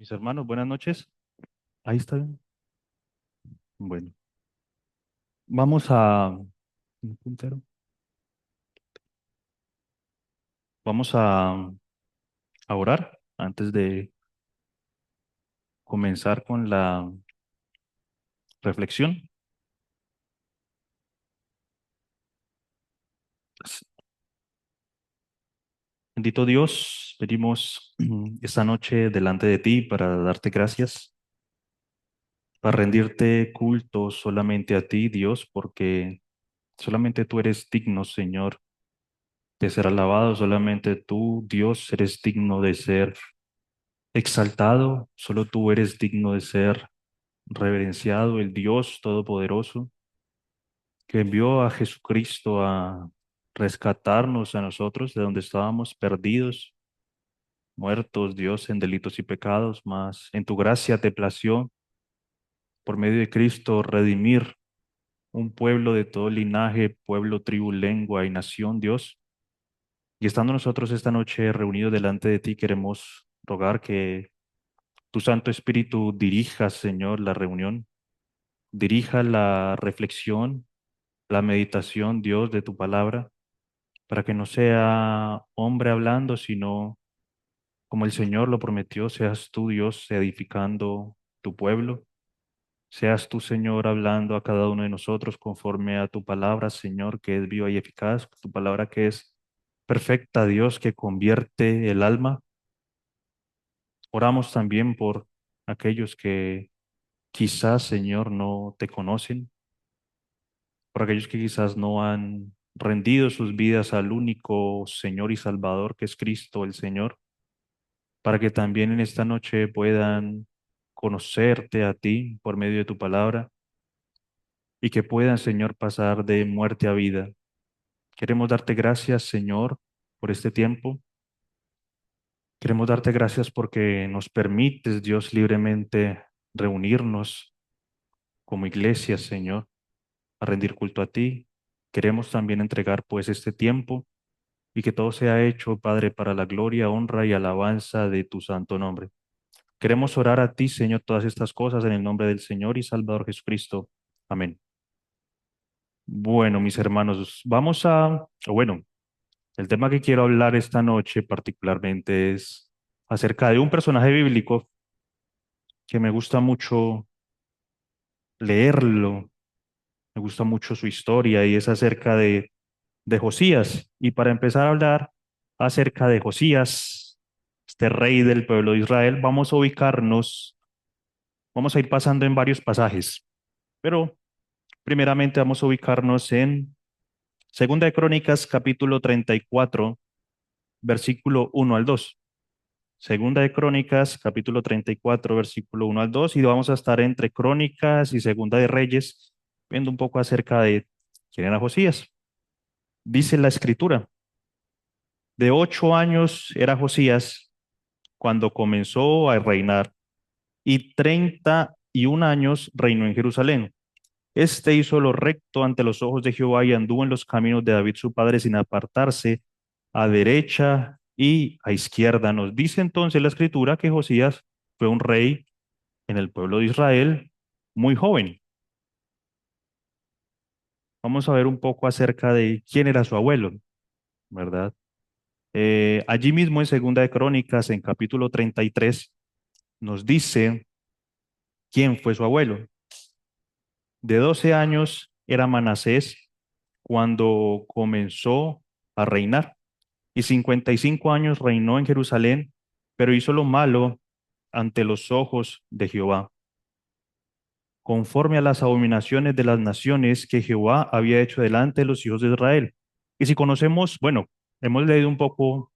Mis hermanos, buenas noches. Ahí está bien. Bueno, vamos a un puntero. Vamos a orar antes de comenzar con la reflexión. Bendito Dios, venimos esta noche delante de ti para darte gracias, para rendirte culto solamente a ti, Dios, porque solamente tú eres digno, Señor, de ser alabado, solamente tú, Dios, eres digno de ser exaltado, solo tú eres digno de ser reverenciado, el Dios Todopoderoso, que envió a Jesucristo a rescatarnos a nosotros de donde estábamos perdidos, muertos, Dios, en delitos y pecados, mas en tu gracia te plació, por medio de Cristo, redimir un pueblo de todo linaje, pueblo, tribu, lengua y nación, Dios. Y estando nosotros esta noche reunidos delante de ti, queremos rogar que tu Santo Espíritu dirija, Señor, la reunión, dirija la reflexión, la meditación, Dios, de tu palabra, para que no sea hombre hablando, sino como el Señor lo prometió, seas tú, Dios, edificando tu pueblo, seas tú, Señor, hablando a cada uno de nosotros conforme a tu palabra, Señor, que es viva y eficaz, tu palabra que es perfecta, Dios, que convierte el alma. Oramos también por aquellos que quizás, Señor, no te conocen, por aquellos que quizás no han rendido sus vidas al único Señor y Salvador que es Cristo el Señor, para que también en esta noche puedan conocerte a ti por medio de tu palabra y que puedan, Señor, pasar de muerte a vida. Queremos darte gracias, Señor, por este tiempo. Queremos darte gracias porque nos permites, Dios, libremente reunirnos como iglesia, Señor, a rendir culto a ti. Queremos también entregar pues este tiempo y que todo sea hecho, Padre, para la gloria, honra y alabanza de tu santo nombre. Queremos orar a ti, Señor, todas estas cosas en el nombre del Señor y Salvador Jesucristo. Amén. Bueno, mis hermanos, bueno, el tema que quiero hablar esta noche particularmente es acerca de un personaje bíblico que me gusta mucho leerlo, me gusta mucho su historia y es acerca de Josías. Y para empezar a hablar acerca de Josías, este rey del pueblo de Israel, vamos a ubicarnos, vamos a ir pasando en varios pasajes, pero primeramente vamos a ubicarnos en Segunda de Crónicas, capítulo 34, versículo 1 al 2. Segunda de Crónicas, capítulo 34, versículo 1 al 2, y vamos a estar entre Crónicas y Segunda de Reyes, viendo un poco acerca de quién era Josías. Dice la escritura, de 8 años era Josías cuando comenzó a reinar, y 31 años reinó en Jerusalén. Este hizo lo recto ante los ojos de Jehová y anduvo en los caminos de David su padre sin apartarse a derecha y a izquierda. Nos dice entonces la escritura que Josías fue un rey en el pueblo de Israel muy joven. Vamos a ver un poco acerca de quién era su abuelo, ¿verdad? Allí mismo en Segunda de Crónicas, en capítulo 33, nos dice quién fue su abuelo. De 12 años era Manasés cuando comenzó a reinar, y 55 años reinó en Jerusalén, pero hizo lo malo ante los ojos de Jehová, conforme a las abominaciones de las naciones que Jehová había hecho delante de los hijos de Israel. Y si conocemos, bueno, hemos leído un poco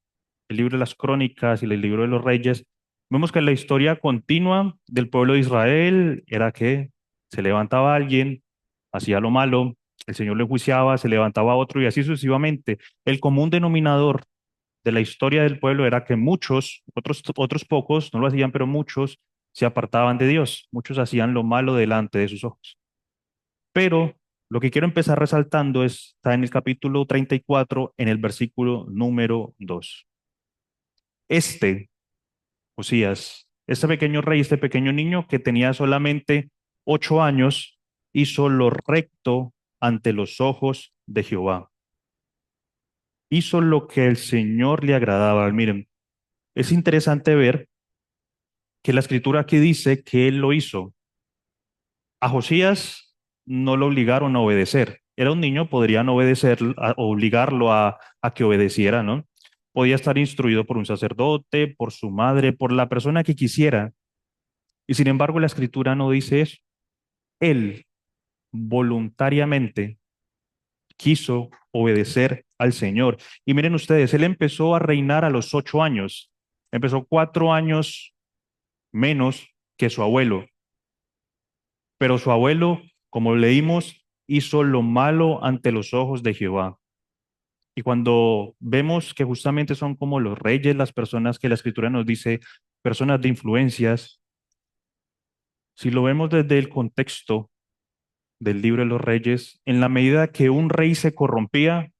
el libro de las Crónicas y el libro de los Reyes, vemos que la historia continua del pueblo de Israel era que se levantaba alguien, hacía lo malo, el Señor lo enjuiciaba, se levantaba otro y así sucesivamente. El común denominador de la historia del pueblo era que muchos, otros pocos, no lo hacían, pero muchos se apartaban de Dios, muchos hacían lo malo delante de sus ojos. Pero lo que quiero empezar resaltando está en el capítulo 34, en el versículo número 2. Este, Josías, Este pequeño rey, este pequeño niño que tenía solamente 8 años, hizo lo recto ante los ojos de Jehová. Hizo lo que el Señor le agradaba. Miren, es interesante ver que la escritura aquí dice que él lo hizo. A Josías no lo obligaron a obedecer. Era un niño, podrían obedecer, obligarlo a que obedeciera, ¿no? Podía estar instruido por un sacerdote, por su madre, por la persona que quisiera. Y sin embargo, la escritura no dice eso. Él voluntariamente quiso obedecer al Señor. Y miren ustedes, él empezó a reinar a los 8 años. Empezó 4 años menos que su abuelo. Pero su abuelo, como leímos, hizo lo malo ante los ojos de Jehová. Y cuando vemos que justamente son como los reyes, las personas que la escritura nos dice, personas de influencias, si lo vemos desde el contexto del libro de los reyes, en la medida que un rey se corrompía,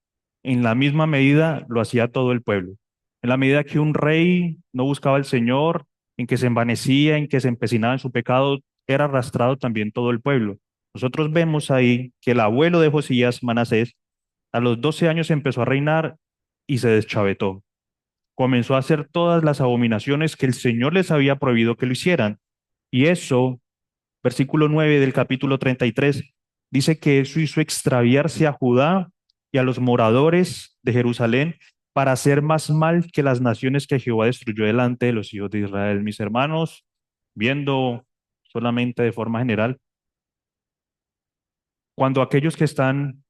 en la misma medida lo hacía todo el pueblo. En la medida que un rey no buscaba al Señor, en que se envanecía, en que se empecinaba en su pecado, era arrastrado también todo el pueblo. Nosotros vemos ahí que el abuelo de Josías, Manasés, a los 12 años empezó a reinar y se deschavetó. Comenzó a hacer todas las abominaciones que el Señor les había prohibido que lo hicieran. Y eso, versículo 9 del capítulo 33, dice que eso hizo extraviarse a Judá y a los moradores de Jerusalén para hacer más mal que las naciones que Jehová destruyó delante de los hijos de Israel. Mis hermanos, viendo solamente de forma general, cuando aquellos que están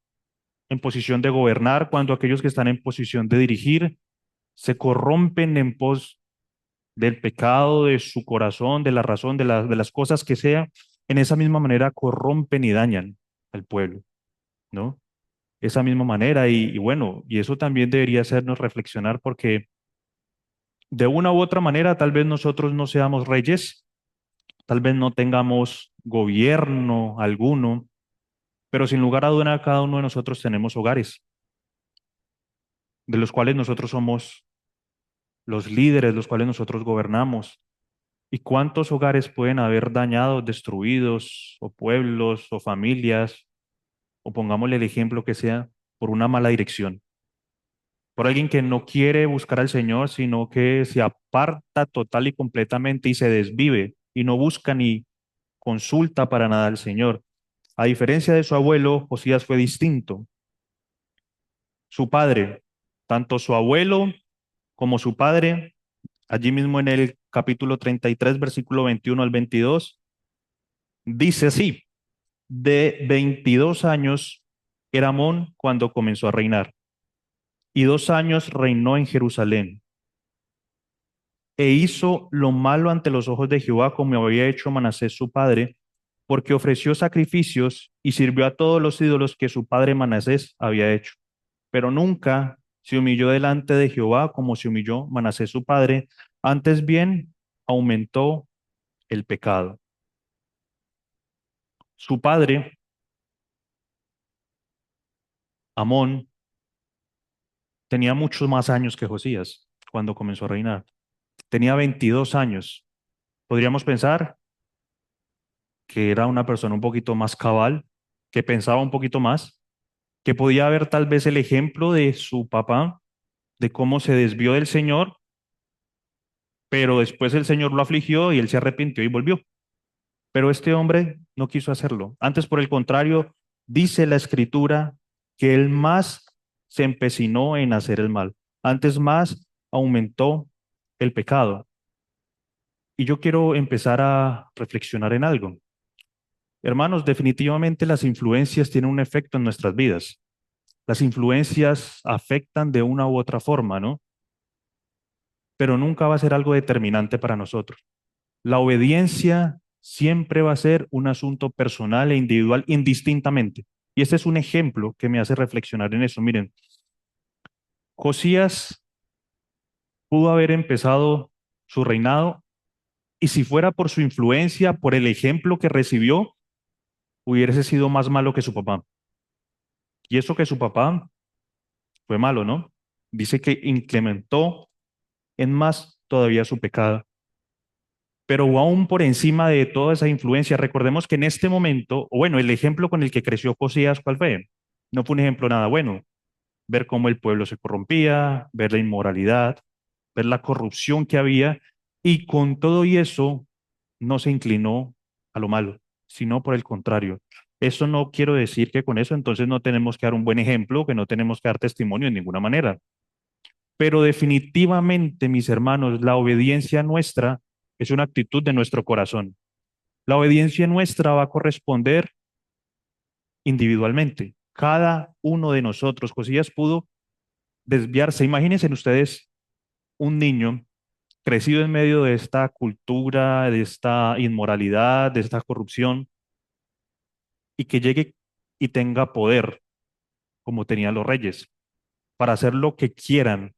en posición de gobernar, cuando aquellos que están en posición de dirigir, se corrompen en pos del pecado, de su corazón, de la razón, de las cosas que sea, en esa misma manera corrompen y dañan al pueblo, ¿no? Esa misma manera y bueno, y eso también debería hacernos reflexionar porque de una u otra manera tal vez nosotros no seamos reyes, tal vez no tengamos gobierno alguno, pero sin lugar a duda cada uno de nosotros tenemos hogares, de los cuales nosotros somos los líderes, los cuales nosotros gobernamos. ¿Y cuántos hogares pueden haber dañados, destruidos, o pueblos, o familias, o pongámosle el ejemplo que sea, por una mala dirección? Por alguien que no quiere buscar al Señor, sino que se aparta total y completamente y se desvive y no busca ni consulta para nada al Señor. A diferencia de su abuelo, Josías fue distinto. Su padre, tanto su abuelo como su padre, allí mismo en el capítulo 33, versículo 21 al 22, dice así: de 22 años era Amón cuando comenzó a reinar, y 2 años reinó en Jerusalén. E hizo lo malo ante los ojos de Jehová, como había hecho Manasés su padre, porque ofreció sacrificios y sirvió a todos los ídolos que su padre Manasés había hecho. Pero nunca se humilló delante de Jehová como se humilló Manasés su padre, antes bien aumentó el pecado. Su padre, Amón, tenía muchos más años que Josías cuando comenzó a reinar. Tenía 22 años. Podríamos pensar que era una persona un poquito más cabal, que pensaba un poquito más, que podía ver tal vez el ejemplo de su papá, de cómo se desvió del Señor, pero después el Señor lo afligió y él se arrepintió y volvió. Pero este hombre no quiso hacerlo. Antes, por el contrario, dice la Escritura que él más se empecinó en hacer el mal. Antes más aumentó el pecado. Y yo quiero empezar a reflexionar en algo. Hermanos, definitivamente las influencias tienen un efecto en nuestras vidas. Las influencias afectan de una u otra forma, ¿no? Pero nunca va a ser algo determinante para nosotros. La obediencia siempre va a ser un asunto personal e individual indistintamente. Y este es un ejemplo que me hace reflexionar en eso. Miren, Josías pudo haber empezado su reinado y si fuera por su influencia, por el ejemplo que recibió, hubiese sido más malo que su papá. Y eso que su papá fue malo, ¿no? Dice que incrementó en más todavía su pecado. Pero aún por encima de toda esa influencia, recordemos que en este momento, o bueno, el ejemplo con el que creció Josías, ¿cuál fue? No fue un ejemplo nada bueno. Ver cómo el pueblo se corrompía, ver la inmoralidad, ver la corrupción que había, y con todo y eso no se inclinó a lo malo, sino por el contrario. Eso no quiero decir que con eso entonces no tenemos que dar un buen ejemplo, que no tenemos que dar testimonio de ninguna manera. Pero definitivamente, mis hermanos, la obediencia nuestra es una actitud de nuestro corazón. La obediencia nuestra va a corresponder individualmente. Cada uno de nosotros, Josías pudo desviarse. Imagínense ustedes un niño crecido en medio de esta cultura, de esta inmoralidad, de esta corrupción, y que llegue y tenga poder, como tenían los reyes, para hacer lo que quieran,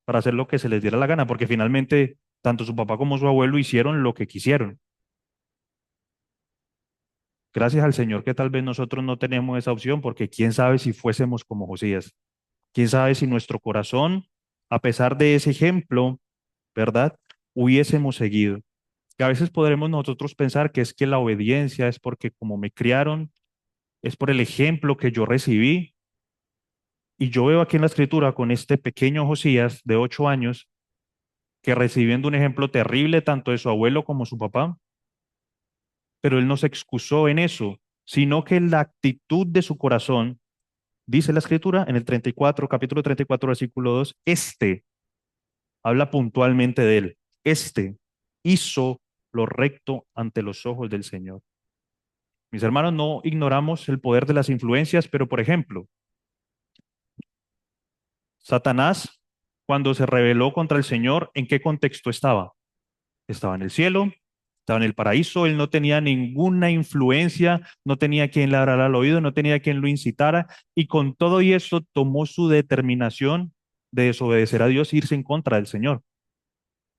para hacer lo que se les diera la gana, porque finalmente tanto su papá como su abuelo hicieron lo que quisieron. Gracias al Señor que tal vez nosotros no tenemos esa opción, porque quién sabe si fuésemos como Josías, quién sabe si nuestro corazón, a pesar de ese ejemplo, ¿verdad? Hubiésemos seguido. Que a veces podremos nosotros pensar que es que la obediencia es porque como me criaron, es por el ejemplo que yo recibí. Y yo veo aquí en la escritura con este pequeño Josías de 8 años que recibiendo un ejemplo terrible tanto de su abuelo como su papá, pero él no se excusó en eso, sino que la actitud de su corazón, dice la escritura en el 34, capítulo 34, versículo 2, habla puntualmente de él, hizo lo recto ante los ojos del Señor. Mis hermanos, no ignoramos el poder de las influencias, pero por ejemplo, Satanás, cuando se rebeló contra el Señor, ¿en qué contexto estaba? Estaba en el cielo, estaba en el paraíso, él no tenía ninguna influencia, no tenía quien le hablara al oído, no tenía quien lo incitara, y con todo y eso tomó su determinación de desobedecer a Dios e irse en contra del Señor.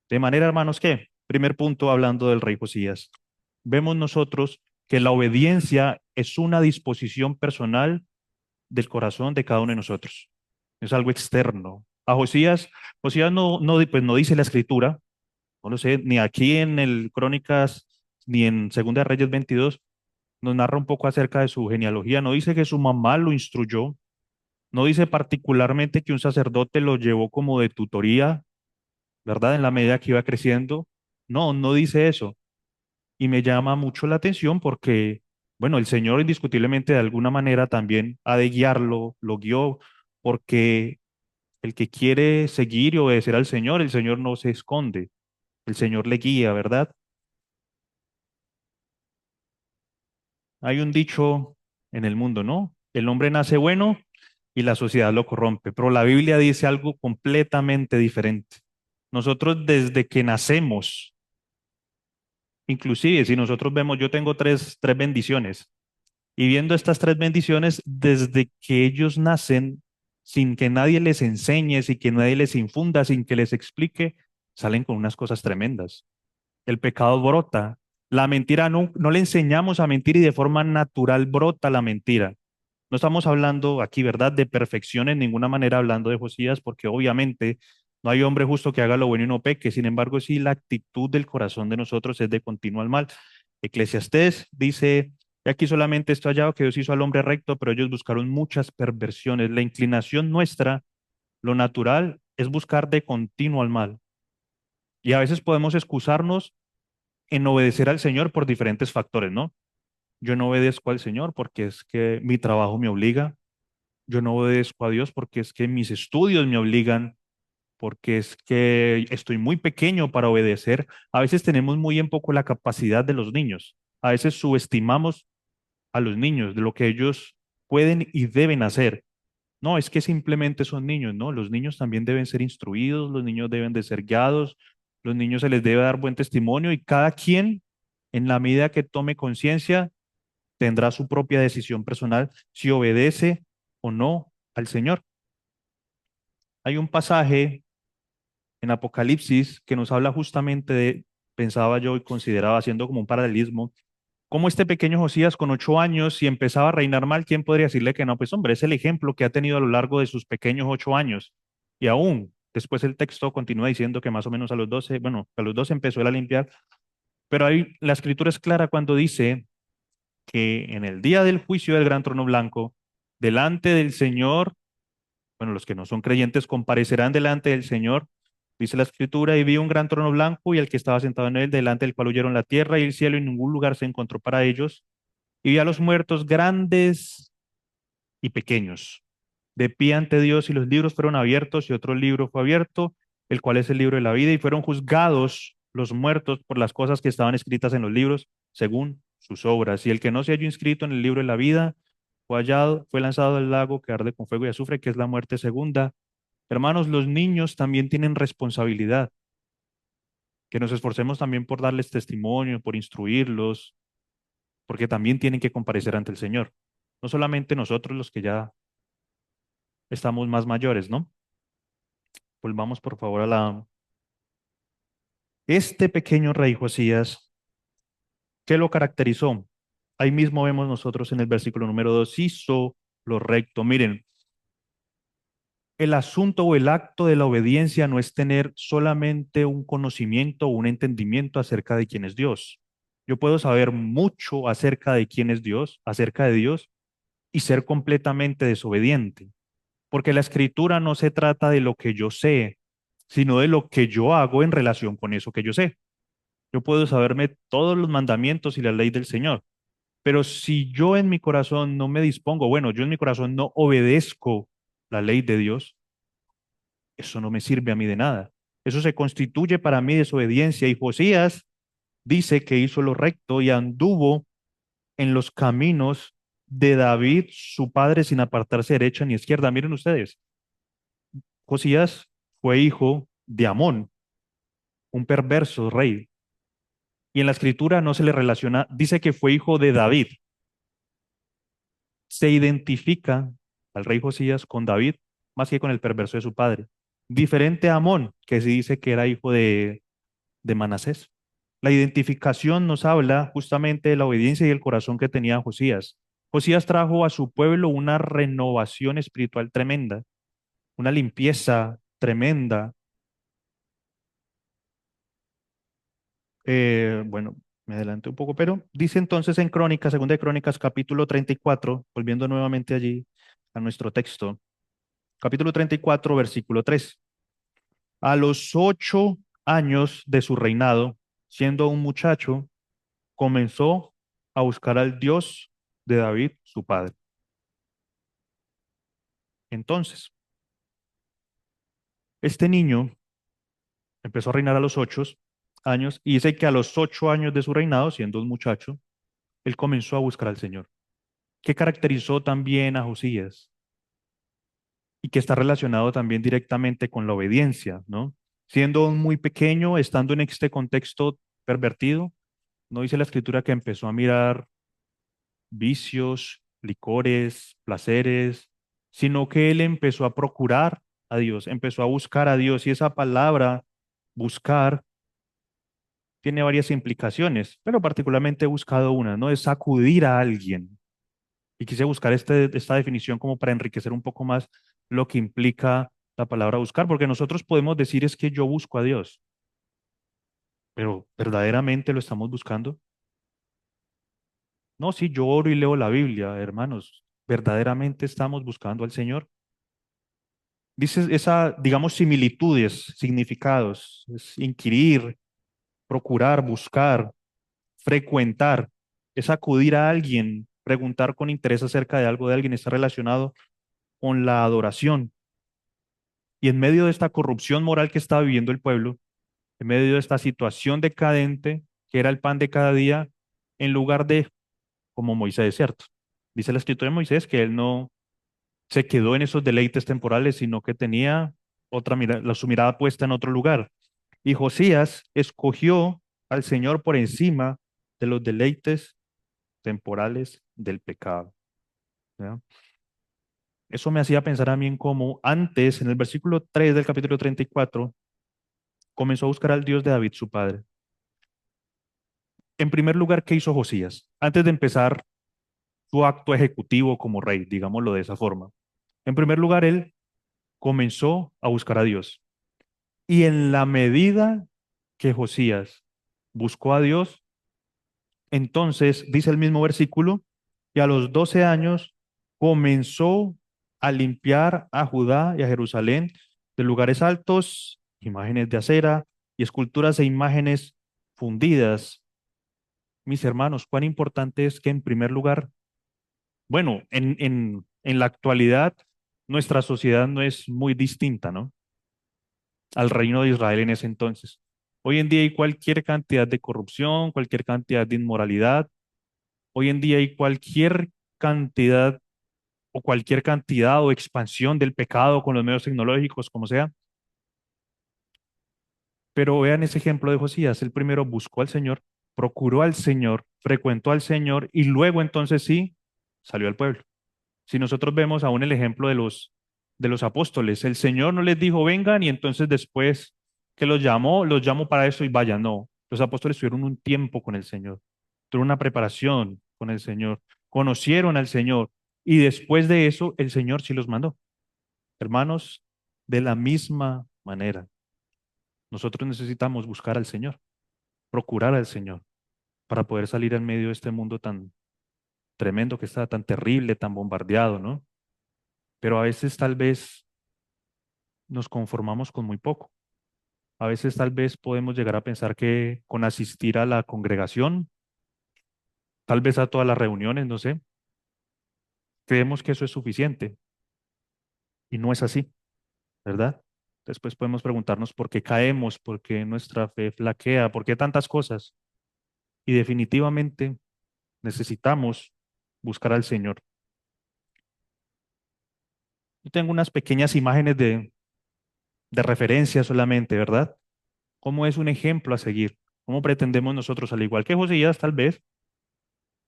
De manera, hermanos, que, primer punto hablando del rey Josías, vemos nosotros que la obediencia es una disposición personal del corazón de cada uno de nosotros. Es algo externo. A Josías pues no dice la escritura, no lo sé, ni aquí en el Crónicas, ni en Segunda de Reyes 22, nos narra un poco acerca de su genealogía. No dice que su mamá lo instruyó, no dice particularmente que un sacerdote lo llevó como de tutoría, ¿verdad? En la medida que iba creciendo. No, no dice eso. Y me llama mucho la atención porque, bueno, el Señor indiscutiblemente de alguna manera también ha de guiarlo, lo guió, porque el que quiere seguir y obedecer al Señor, el Señor no se esconde, el Señor le guía, ¿verdad? Hay un dicho en el mundo, ¿no? El hombre nace bueno y la sociedad lo corrompe, pero la Biblia dice algo completamente diferente. Nosotros desde que nacemos, inclusive si nosotros vemos, yo tengo tres bendiciones, y viendo estas tres bendiciones, desde que ellos nacen, sin que nadie les enseñe, sin que nadie les infunda, sin que les explique, salen con unas cosas tremendas. El pecado brota. La mentira no le enseñamos a mentir y de forma natural brota la mentira. No estamos hablando aquí, ¿verdad?, de perfección en ninguna manera hablando de Josías, porque obviamente no hay hombre justo que haga lo bueno y no peque. Sin embargo, sí la actitud del corazón de nosotros es de continuo al mal. Eclesiastés dice, "He aquí solamente esto hallado que Dios hizo al hombre recto, pero ellos buscaron muchas perversiones." La inclinación nuestra, lo natural, es buscar de continuo al mal. Y a veces podemos excusarnos en obedecer al Señor por diferentes factores, ¿no? Yo no obedezco al Señor porque es que mi trabajo me obliga. Yo no obedezco a Dios porque es que mis estudios me obligan, porque es que estoy muy pequeño para obedecer. A veces tenemos muy en poco la capacidad de los niños. A veces subestimamos a los niños de lo que ellos pueden y deben hacer. No, es que simplemente son niños, ¿no? Los niños también deben ser instruidos, los niños deben de ser guiados, los niños se les debe dar buen testimonio y cada quien, en la medida que tome conciencia, tendrá su propia decisión personal si obedece o no al Señor. Hay un pasaje en Apocalipsis que nos habla justamente de, pensaba yo y consideraba haciendo como un paralelismo, cómo este pequeño Josías con 8 años, si empezaba a reinar mal, ¿quién podría decirle que no? Pues hombre, es el ejemplo que ha tenido a lo largo de sus pequeños 8 años. Y aún, después el texto continúa diciendo que más o menos a los 12, bueno, a los 12 empezó él a limpiar. Pero ahí la escritura es clara cuando dice que en el día del juicio del gran trono blanco, delante del Señor, bueno, los que no son creyentes comparecerán delante del Señor, dice la escritura, y vi un gran trono blanco y el que estaba sentado en él, delante del cual huyeron la tierra y el cielo, y ningún lugar se encontró para ellos. Y vi a los muertos grandes y pequeños, de pie ante Dios, y los libros fueron abiertos, y otro libro fue abierto, el cual es el libro de la vida, y fueron juzgados los muertos por las cosas que estaban escritas en los libros, según sus obras. Y el que no se halló inscrito en el libro de la vida fue hallado, fue lanzado al lago que arde con fuego y azufre, que es la muerte segunda. Hermanos, los niños también tienen responsabilidad, que nos esforcemos también por darles testimonio, por instruirlos, porque también tienen que comparecer ante el Señor. No solamente nosotros los que ya estamos más mayores, ¿no? Volvamos por favor a la... Este pequeño rey Josías, ¿qué lo caracterizó? Ahí mismo vemos nosotros en el versículo número 2, hizo lo recto. Miren, el asunto o el acto de la obediencia no es tener solamente un conocimiento o un entendimiento acerca de quién es Dios. Yo puedo saber mucho acerca de quién es Dios, acerca de Dios, y ser completamente desobediente, porque la escritura no se trata de lo que yo sé, sino de lo que yo hago en relación con eso que yo sé. Yo puedo saberme todos los mandamientos y la ley del Señor, pero si yo en mi corazón no me dispongo, bueno, yo en mi corazón no obedezco la ley de Dios, eso no me sirve a mí de nada. Eso se constituye para mí desobediencia. Y Josías dice que hizo lo recto y anduvo en los caminos de David, su padre, sin apartarse derecha ni izquierda. Miren ustedes, Josías fue hijo de Amón, un perverso rey. Y en la escritura no se le relaciona, dice que fue hijo de David. Se identifica al rey Josías con David más que con el perverso de su padre. Diferente a Amón, que se dice que era hijo de Manasés. La identificación nos habla justamente de la obediencia y el corazón que tenía Josías. Josías trajo a su pueblo una renovación espiritual tremenda, una limpieza tremenda. Bueno, me adelanté un poco, pero dice entonces en Crónicas, segunda de Crónicas, capítulo 34, volviendo nuevamente allí a nuestro texto, capítulo 34, versículo 3. A los 8 años de su reinado, siendo un muchacho, comenzó a buscar al Dios de David, su padre. Entonces, este niño empezó a reinar a los 8 años y dice que a los 8 años de su reinado, siendo un muchacho, él comenzó a buscar al Señor. ¿Qué caracterizó también a Josías? Y que está relacionado también directamente con la obediencia, ¿no? Siendo muy pequeño, estando en este contexto pervertido, no dice la escritura que empezó a mirar vicios, licores, placeres, sino que él empezó a procurar a Dios, empezó a buscar a Dios y esa palabra, buscar, tiene varias implicaciones, pero particularmente he buscado una, ¿no? Es acudir a alguien. Y quise buscar esta definición como para enriquecer un poco más lo que implica la palabra buscar, porque nosotros podemos decir es que yo busco a Dios, pero ¿verdaderamente lo estamos buscando? No, sí, yo oro y leo la Biblia, hermanos. ¿Verdaderamente estamos buscando al Señor? Dice esa, digamos, similitudes, significados, es inquirir, procurar, buscar, frecuentar, es acudir a alguien, preguntar con interés acerca de algo de alguien, está relacionado con la adoración. Y en medio de esta corrupción moral que estaba viviendo el pueblo, en medio de esta situación decadente, que era el pan de cada día, en lugar de, como Moisés, ¿cierto? Dice la escritura de Moisés que él no se quedó en esos deleites temporales, sino que tenía otra mirada, su mirada puesta en otro lugar. Y Josías escogió al Señor por encima de los deleites temporales del pecado. ¿Ya? Eso me hacía pensar a mí en cómo antes, en el versículo 3 del capítulo 34, comenzó a buscar al Dios de David, su padre. En primer lugar, ¿qué hizo Josías? Antes de empezar su acto ejecutivo como rey, digámoslo de esa forma. En primer lugar, él comenzó a buscar a Dios. Y en la medida que Josías buscó a Dios. Entonces, dice el mismo versículo, y a los 12 años comenzó a limpiar a Judá y a Jerusalén de lugares altos, imágenes de acera y esculturas e imágenes fundidas. Mis hermanos, cuán importante es que en primer lugar, bueno, en la actualidad nuestra sociedad no es muy distinta, ¿no? Al reino de Israel en ese entonces. Hoy en día hay cualquier cantidad de corrupción, cualquier cantidad de inmoralidad. Hoy en día hay cualquier cantidad cualquier cantidad o expansión del pecado con los medios tecnológicos, como sea. Pero vean ese ejemplo de Josías. El primero buscó al Señor, procuró al Señor, frecuentó al Señor y luego entonces sí salió al pueblo. Si nosotros vemos aún el ejemplo de los apóstoles, el Señor no les dijo vengan y entonces después que los llamó para eso y vayan. No, los apóstoles tuvieron un tiempo con el Señor, tuvieron una preparación con el Señor, conocieron al Señor y después de eso el Señor sí los mandó. Hermanos, de la misma manera, nosotros necesitamos buscar al Señor, procurar al Señor para poder salir en medio de este mundo tan tremendo que está, tan terrible, tan bombardeado, ¿no? Pero a veces tal vez nos conformamos con muy poco. A veces tal vez podemos llegar a pensar que con asistir a la congregación, tal vez a todas las reuniones, no sé, creemos que eso es suficiente y no es así, ¿verdad? Después podemos preguntarnos por qué caemos, por qué nuestra fe flaquea, por qué tantas cosas. Y definitivamente necesitamos buscar al Señor. Yo tengo unas pequeñas imágenes de referencia solamente, ¿verdad? ¿Cómo es un ejemplo a seguir? ¿Cómo pretendemos nosotros, al igual que Josías, tal vez,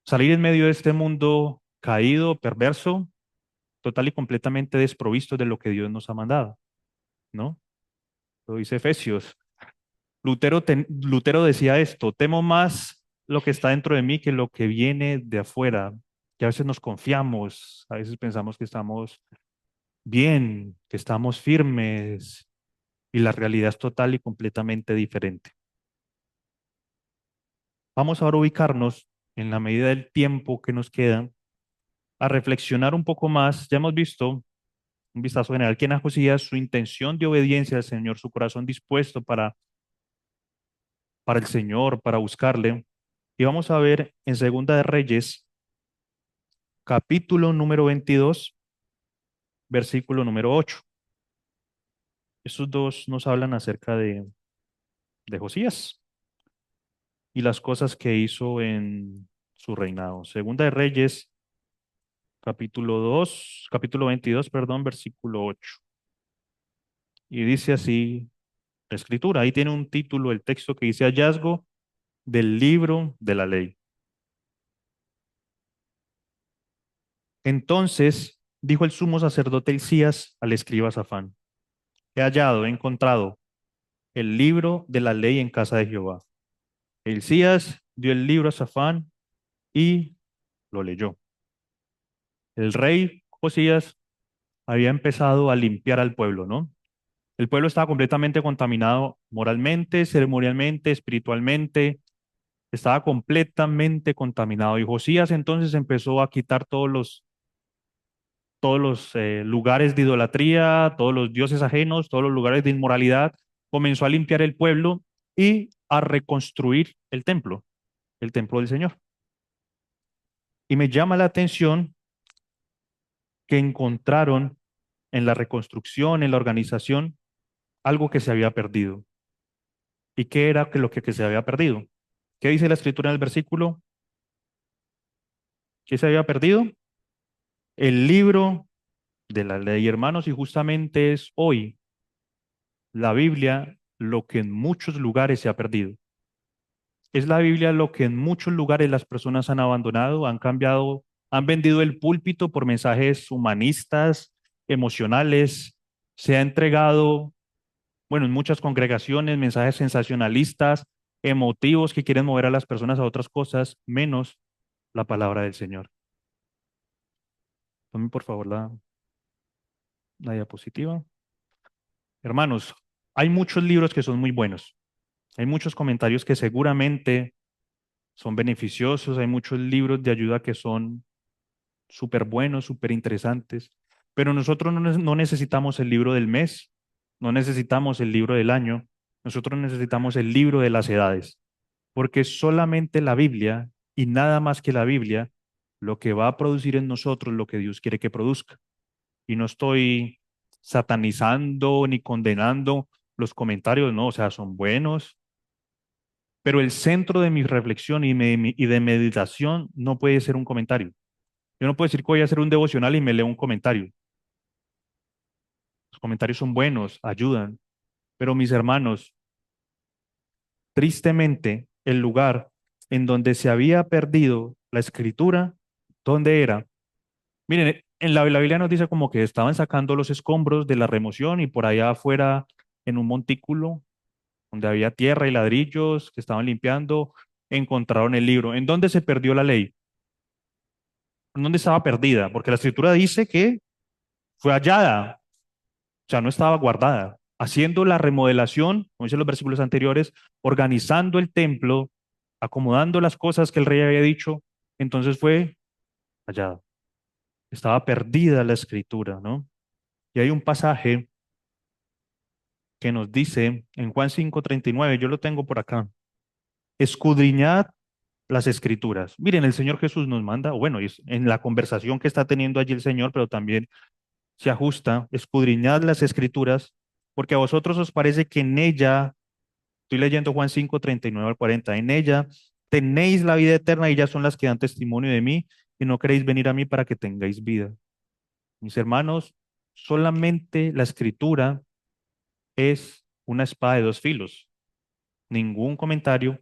salir en medio de este mundo caído, perverso, total y completamente desprovisto de lo que Dios nos ha mandado? ¿No? Lo dice Efesios. Lutero decía esto, temo más lo que está dentro de mí que lo que viene de afuera. Que a veces nos confiamos, a veces pensamos que estamos bien, que estamos firmes y la realidad es total y completamente diferente. Vamos ahora a ubicarnos en la medida del tiempo que nos queda a reflexionar un poco más. Ya hemos visto un vistazo general quién es Josías, su intención de obediencia al Señor, su corazón dispuesto para el Señor, para buscarle. Y vamos a ver en Segunda de Reyes, capítulo número 22, versículo número 8. Estos dos nos hablan acerca de Josías y las cosas que hizo en su reinado. Segunda de Reyes, capítulo 22, perdón, versículo 8. Y dice así la escritura. Ahí tiene un título, el texto que dice hallazgo del libro de la ley. Entonces dijo el sumo sacerdote Hilcías al escriba Safán, he encontrado el libro de la ley en casa de Jehová. Hilcías dio el libro a Safán y lo leyó. El rey Josías había empezado a limpiar al pueblo, ¿no? El pueblo estaba completamente contaminado moralmente, ceremonialmente, espiritualmente, estaba completamente contaminado. Y Josías entonces empezó a quitar todos los lugares de idolatría, todos los dioses ajenos, todos los lugares de inmoralidad. Comenzó a limpiar el pueblo y a reconstruir el templo del Señor. Y me llama la atención que encontraron en la reconstrucción, en la organización, algo que se había perdido. ¿Y qué era que se había perdido? ¿Qué dice la escritura en el versículo? ¿Qué se había perdido? El libro de la ley, hermanos, y justamente es hoy la Biblia lo que en muchos lugares se ha perdido. Es la Biblia lo que en muchos lugares las personas han abandonado, han cambiado, han vendido el púlpito por mensajes humanistas, emocionales, se ha entregado, bueno, en muchas congregaciones, mensajes sensacionalistas, emotivos que quieren mover a las personas a otras cosas, menos la palabra del Señor. Tomen por favor la diapositiva. Hermanos, hay muchos libros que son muy buenos. Hay muchos comentarios que seguramente son beneficiosos, hay muchos libros de ayuda que son súper buenos, súper interesantes, pero nosotros no necesitamos el libro del mes, no necesitamos el libro del año, nosotros necesitamos el libro de las edades, porque solamente la Biblia y nada más que la Biblia lo que va a producir en nosotros lo que Dios quiere que produzca. Y no estoy satanizando ni condenando los comentarios, no, o sea, son buenos, pero el centro de mi reflexión y de meditación no puede ser un comentario. Yo no puedo decir que voy a hacer un devocional y me leo un comentario. Los comentarios son buenos, ayudan, pero mis hermanos, tristemente, el lugar en donde se había perdido la escritura, ¿dónde era? Miren, en la Biblia nos dice como que estaban sacando los escombros de la remoción y por allá afuera, en un montículo donde había tierra y ladrillos que estaban limpiando, encontraron el libro. ¿En dónde se perdió la ley? ¿En dónde estaba perdida? Porque la escritura dice que fue hallada, o sea, no estaba guardada. Haciendo la remodelación, como dicen los versículos anteriores, organizando el templo, acomodando las cosas que el rey había dicho, entonces fue hallada. Estaba perdida la escritura, ¿no? Y hay un pasaje que nos dice en Juan 5:39, yo lo tengo por acá, escudriñad las escrituras. Miren, el Señor Jesús nos manda, o bueno, es en la conversación que está teniendo allí el Señor, pero también se ajusta, escudriñad las escrituras, porque a vosotros os parece que en ella, estoy leyendo Juan 5:39 al 40, en ella tenéis la vida eterna y ellas son las que dan testimonio de mí y no queréis venir a mí para que tengáis vida. Mis hermanos, solamente la escritura es una espada de dos filos. Ningún comentario,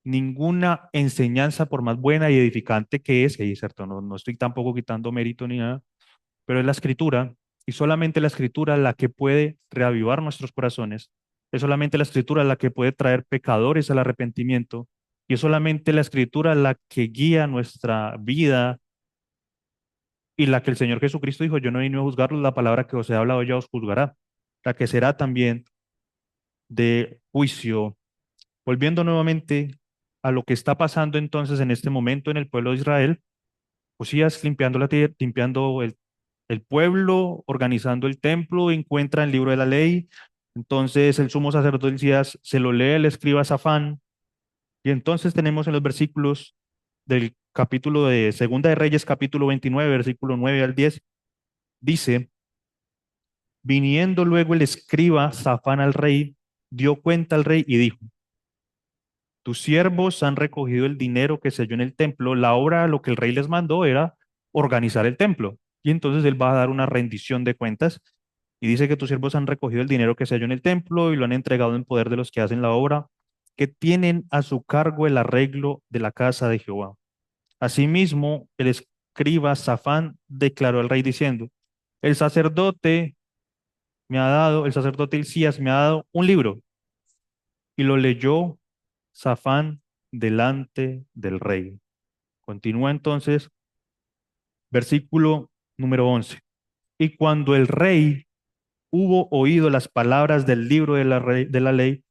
ninguna enseñanza, por más buena y edificante que es, y es cierto, no estoy tampoco quitando mérito ni nada, pero es la escritura y solamente la escritura la que puede reavivar nuestros corazones, es solamente la escritura la que puede traer pecadores al arrepentimiento y es solamente la escritura la que guía nuestra vida y la que el Señor Jesucristo dijo, yo no vine a juzgarlos, la palabra que os he hablado ya os juzgará, la que será también de juicio. Volviendo nuevamente a lo que está pasando entonces en este momento en el pueblo de Israel, Josías limpiando la tierra, limpiando el pueblo, organizando el templo, encuentra el libro de la ley. Entonces el sumo sacerdote Elías se lo lee el escriba Safán. Y entonces tenemos en los versículos del capítulo de Segunda de Reyes, capítulo 29, versículo 9 al 10, dice, viniendo luego el escriba Safán al rey, dio cuenta al rey y dijo, tus siervos han recogido el dinero que se halló en el templo. La obra, lo que el rey les mandó era organizar el templo. Y entonces él va a dar una rendición de cuentas y dice que tus siervos han recogido el dinero que se halló en el templo y lo han entregado en poder de los que hacen la obra, que tienen a su cargo el arreglo de la casa de Jehová. Asimismo, el escriba Safán declaró al rey diciendo, el sacerdote el sacerdote Hilcías me ha dado un libro y lo leyó Safán delante del rey. Continúa entonces, versículo número 11. Y cuando el rey hubo oído las palabras del libro de la ley,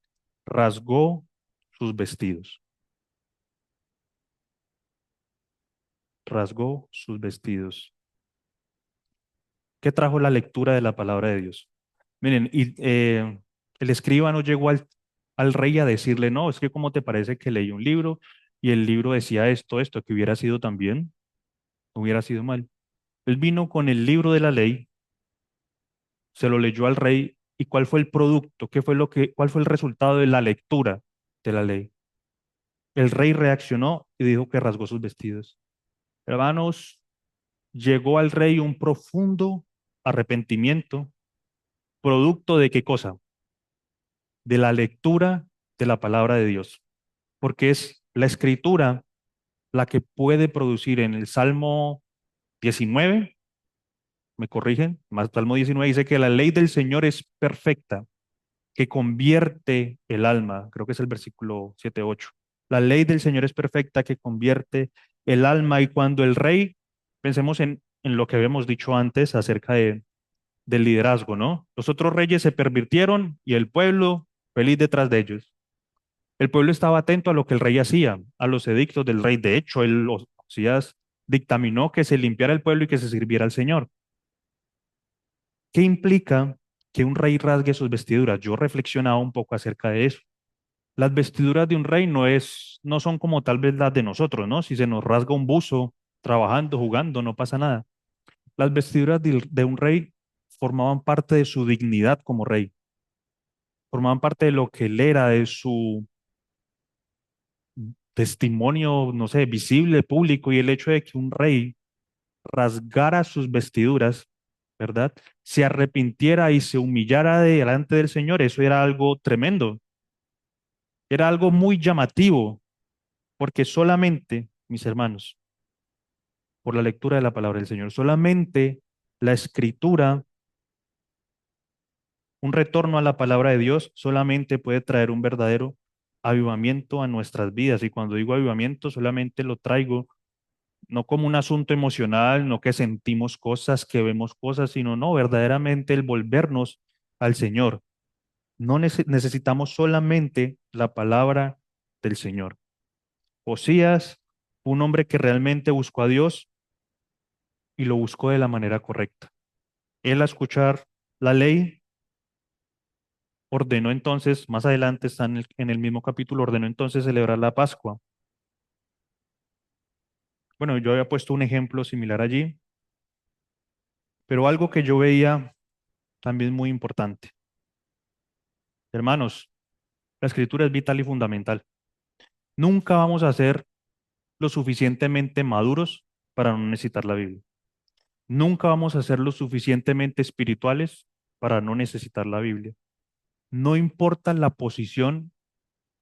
rasgó sus vestidos. Rasgó sus vestidos. ¿Qué trajo la lectura de la palabra de Dios? Miren, el escriba no llegó al rey a decirle, no, es que cómo te parece que leí un libro y el libro decía esto, que hubiera sido también, hubiera sido mal. Él vino con el libro de la ley, se lo leyó al rey y cuál fue el producto, cuál fue el resultado de la lectura de la ley. El rey reaccionó y dijo que rasgó sus vestidos. Hermanos, llegó al rey un profundo arrepentimiento, producto de qué cosa? De la lectura de la palabra de Dios, porque es la escritura la que puede producir en el Salmo 19, me corrigen, más Salmo 19 dice que la ley del Señor es perfecta, que convierte el alma, creo que es el versículo 7-8. La ley del Señor es perfecta, que convierte el alma y cuando el rey, pensemos en lo que habíamos dicho antes acerca del liderazgo, ¿no? Los otros reyes se pervirtieron y el pueblo feliz detrás de ellos. El pueblo estaba atento a lo que el rey hacía, a los edictos del rey. De hecho, Josías dictaminó que se limpiara el pueblo y que se sirviera al Señor. ¿Qué implica que un rey rasgue sus vestiduras? Yo reflexionaba un poco acerca de eso. Las vestiduras de un rey no son como tal vez las de nosotros, ¿no? Si se nos rasga un buzo trabajando, jugando, no pasa nada. Las vestiduras de un rey formaban parte de su dignidad como rey, formaban parte de lo que él era, de su testimonio, no sé, visible, público, y el hecho de que un rey rasgara sus vestiduras, ¿verdad? Se arrepintiera y se humillara delante del Señor, eso era algo tremendo, era algo muy llamativo, porque solamente, mis hermanos, por la lectura de la palabra del Señor, solamente la escritura, un retorno a la palabra de Dios, solamente puede traer un verdadero avivamiento a nuestras vidas. Y cuando digo avivamiento, solamente lo traigo no como un asunto emocional, no que sentimos cosas, que vemos cosas, sino no, verdaderamente el volvernos al Señor. No necesitamos solamente la palabra del Señor. Josías, un hombre que realmente buscó a Dios y lo buscó de la manera correcta. Él, a escuchar la ley, ordenó entonces, más adelante está en el mismo capítulo, ordenó entonces celebrar la Pascua. Bueno, yo había puesto un ejemplo similar allí, pero algo que yo veía también muy importante. Hermanos, la escritura es vital y fundamental. Nunca vamos a ser lo suficientemente maduros para no necesitar la Biblia. Nunca vamos a ser lo suficientemente espirituales para no necesitar la Biblia. No importa la posición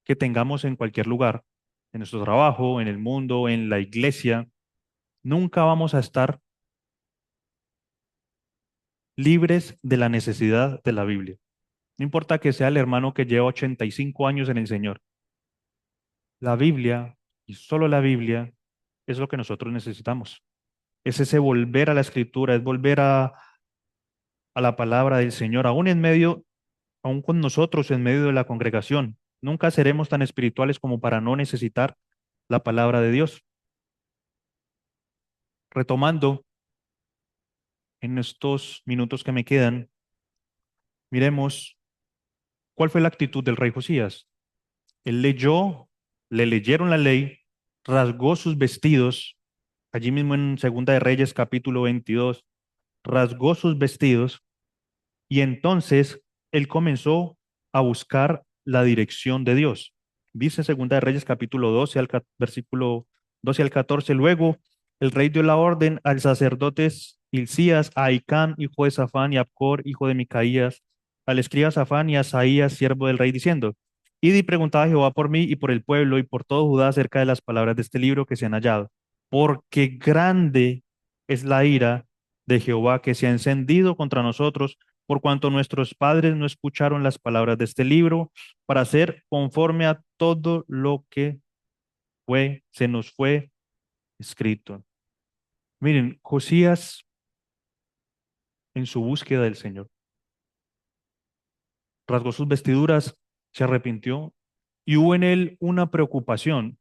que tengamos en cualquier lugar, en nuestro trabajo, en el mundo, en la iglesia, nunca vamos a estar libres de la necesidad de la Biblia. No importa que sea el hermano que lleva 85 años en el Señor. La Biblia, y solo la Biblia, es lo que nosotros necesitamos. Es ese volver a la escritura, es volver a la palabra del Señor, aún en medio, aún con nosotros en medio de la congregación. Nunca seremos tan espirituales como para no necesitar la palabra de Dios. Retomando en estos minutos que me quedan, miremos cuál fue la actitud del rey Josías. Él leyó, le leyeron la ley, rasgó sus vestidos, allí mismo en Segunda de Reyes capítulo 22, rasgó sus vestidos. Y entonces él comenzó a buscar la dirección de Dios. Dice Segunda de Reyes capítulo 12 versículo 12 al 14. Luego el rey dio la orden al sacerdote Hilcías, a Ahicam, hijo de Safán, y a Abcor, hijo de Micaías, al escriba Safán y a Asaías, siervo del rey, diciendo: Id y preguntad a Jehová por mí y por el pueblo y por todo Judá acerca de las palabras de este libro que se han hallado, porque grande es la ira de Jehová que se ha encendido contra nosotros, por cuanto nuestros padres no escucharon las palabras de este libro, para hacer conforme a todo lo que se nos fue escrito. Miren, Josías en su búsqueda del Señor rasgó sus vestiduras, se arrepintió y hubo en él una preocupación,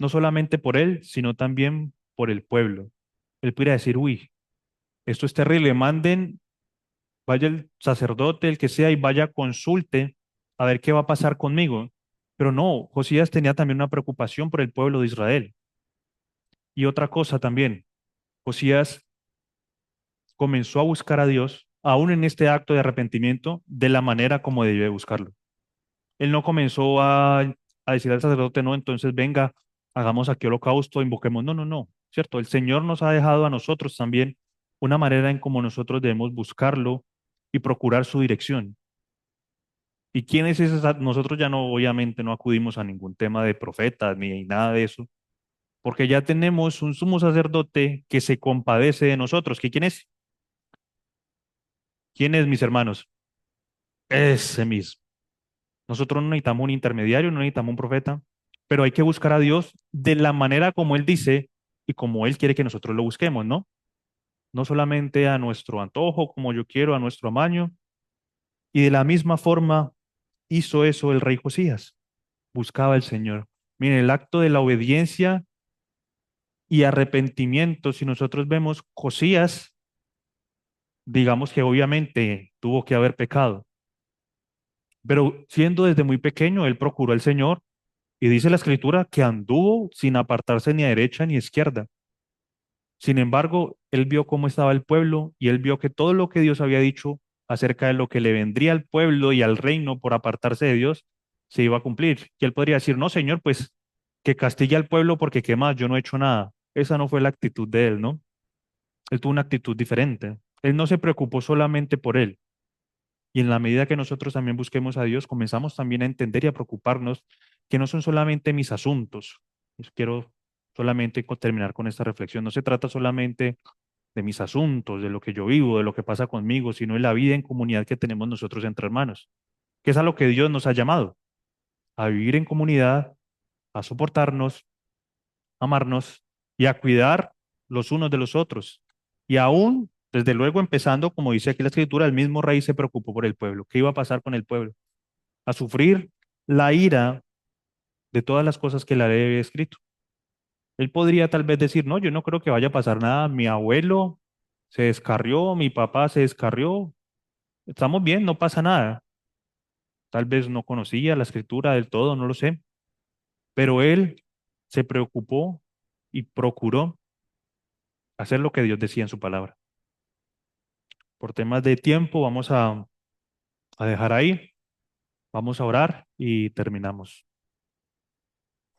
no solamente por él, sino también por el pueblo. Él pudiera decir: uy, esto es terrible, manden, vaya el sacerdote, el que sea, y vaya, consulte a ver qué va a pasar conmigo. Pero no, Josías tenía también una preocupación por el pueblo de Israel. Y otra cosa también, Josías comenzó a buscar a Dios, aún en este acto de arrepentimiento, de la manera como debía buscarlo. Él no comenzó a decir al sacerdote: no, entonces venga, hagamos aquí holocausto, invoquemos. No, no, no, ¿cierto? El Señor nos ha dejado a nosotros también una manera en cómo nosotros debemos buscarlo y procurar su dirección. ¿Y quién es ese? Nosotros ya no, obviamente, no acudimos a ningún tema de profetas ni nada de eso, porque ya tenemos un sumo sacerdote que se compadece de nosotros. ¿Quién es? ¿Quién es, mis hermanos? Ese mismo. Nosotros no necesitamos un intermediario, no necesitamos un profeta, pero hay que buscar a Dios de la manera como Él dice y como Él quiere que nosotros lo busquemos, ¿no? No solamente a nuestro antojo, como yo quiero, a nuestro amaño. Y de la misma forma hizo eso el rey Josías. buscaba al Señor. Miren, el acto de la obediencia y arrepentimiento, si nosotros vemos Josías, digamos que obviamente tuvo que haber pecado, pero siendo desde muy pequeño, él procuró al Señor y dice la Escritura que anduvo sin apartarse ni a derecha ni a izquierda. Sin embargo, él vio cómo estaba el pueblo y él vio que todo lo que Dios había dicho acerca de lo que le vendría al pueblo y al reino por apartarse de Dios se iba a cumplir. Y él podría decir, no, Señor, pues que castigue al pueblo porque qué más, yo no he hecho nada. Esa no fue la actitud de él, ¿no? Él tuvo una actitud diferente. Él no se preocupó solamente por él. Y en la medida que nosotros también busquemos a Dios, comenzamos también a entender y a preocuparnos que no son solamente mis asuntos. Quiero solamente terminar con esta reflexión. No se trata solamente de mis asuntos, de lo que yo vivo, de lo que pasa conmigo, sino de la vida en comunidad que tenemos nosotros entre hermanos, que es a lo que Dios nos ha llamado, a vivir en comunidad, a soportarnos, amarnos y a cuidar los unos de los otros. Y aún, desde luego, empezando, como dice aquí la Escritura, el mismo rey se preocupó por el pueblo. ¿Qué iba a pasar con el pueblo? A sufrir la ira de todas las cosas que la ley había escrito. Él podría tal vez decir, no, yo no creo que vaya a pasar nada, mi abuelo se descarrió, mi papá se descarrió, estamos bien, no pasa nada. Tal vez no conocía la escritura del todo, no lo sé, pero él se preocupó y procuró hacer lo que Dios decía en su palabra. Por temas de tiempo vamos a dejar ahí, vamos a orar y terminamos.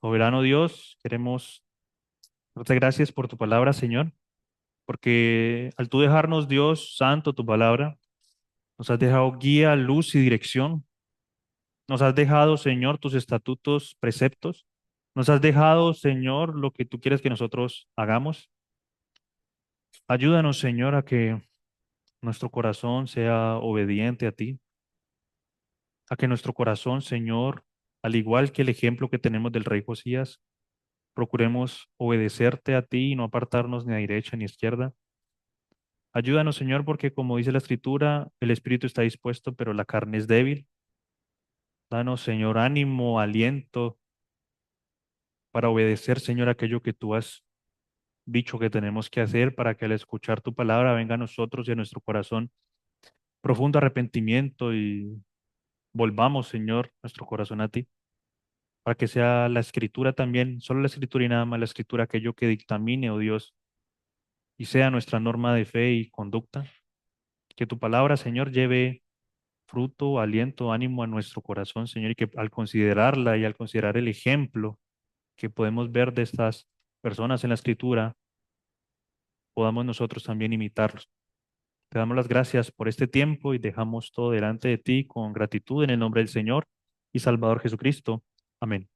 Soberano Dios, queremos darte gracias por tu palabra, Señor, porque al tú dejarnos, Dios Santo, tu palabra, nos has dejado guía, luz y dirección. Nos has dejado, Señor, tus estatutos, preceptos. Nos has dejado, Señor, lo que tú quieres que nosotros hagamos. Ayúdanos, Señor, a que nuestro corazón sea obediente a ti, a que nuestro corazón, Señor, al igual que el ejemplo que tenemos del rey Josías, procuremos obedecerte a ti y no apartarnos ni a derecha ni a izquierda. Ayúdanos, Señor, porque como dice la Escritura, el espíritu está dispuesto, pero la carne es débil. Danos, Señor, ánimo, aliento para obedecer, Señor, aquello que tú has dicho que tenemos que hacer para que al escuchar tu palabra venga a nosotros y a nuestro corazón profundo arrepentimiento y volvamos, Señor, nuestro corazón a ti, para que sea la escritura también, solo la escritura y nada más la escritura, aquello que dictamine, oh Dios, y sea nuestra norma de fe y conducta. Que tu palabra, Señor, lleve fruto, aliento, ánimo a nuestro corazón, Señor, y que al considerarla y al considerar el ejemplo que podemos ver de estas personas en la escritura, podamos nosotros también imitarlos. Te damos las gracias por este tiempo y dejamos todo delante de ti con gratitud en el nombre del Señor y Salvador Jesucristo. Amén.